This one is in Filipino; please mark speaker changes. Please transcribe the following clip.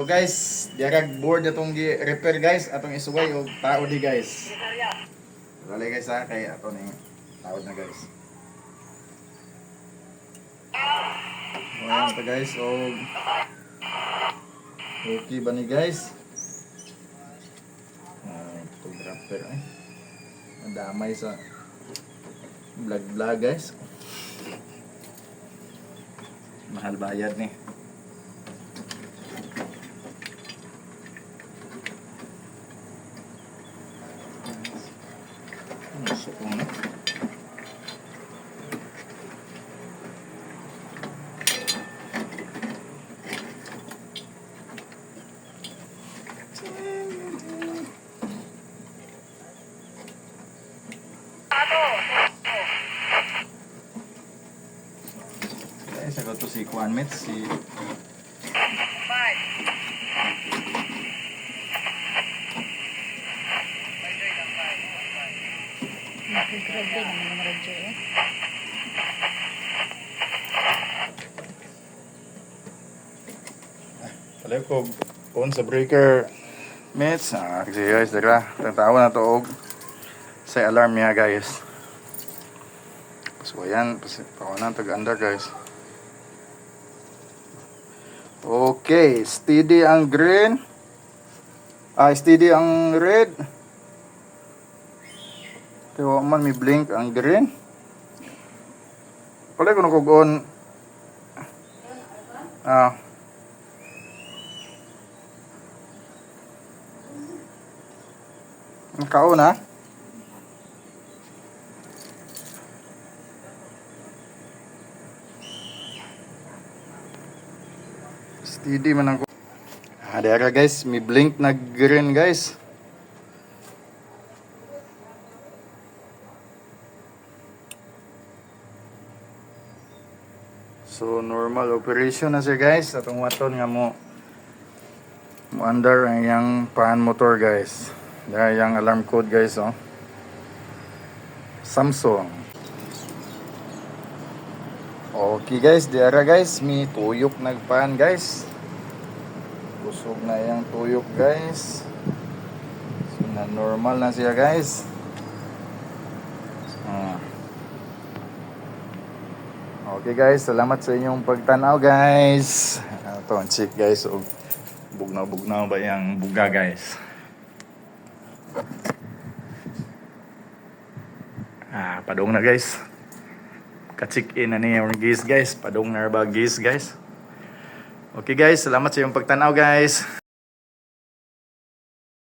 Speaker 1: So guys, diarag board atong repair guys, atong isuway og tao di guys. Dali guys ha, kay ato ni tawad na guys. Ayan pa guys, og okay ba ni guys? Photographer ay. Madamay sa vlog guys. Mahal bayad ni. Masuk na. Guys, ako to si Kuan Met, si
Speaker 2: Grabe naman ang radyo eh.
Speaker 1: Palayo ko on sa breaker Mets. Kasi guys, dira tatawa na to og sa alarm niya guys. So ayan, pawanan tag-anda guys. Okay, steady ang green. Steady ang red. Pero man may blink ang green. Pala ko nakugon. Nakauna. Steady man ako. Dara guys, may blink na green guys. So normal operation na siya guys. Atong waton nga mo under ang yang pan motor guys. Dahil yung alarm code guys oh. Samsung. Okay guys, diara guys, may tuyok nagpan guys. Busog na yung tuyok guys. So na normal na siya guys. Okay guys, salamat sa inyong pagtanaw guys. Ito ang check guys. O bugnaw ba yung buga guys. Padong na guys. Ka-check in na niya yung gis guys. Padong na ba gis guys. Okay guys, salamat sa inyong pagtanaw guys.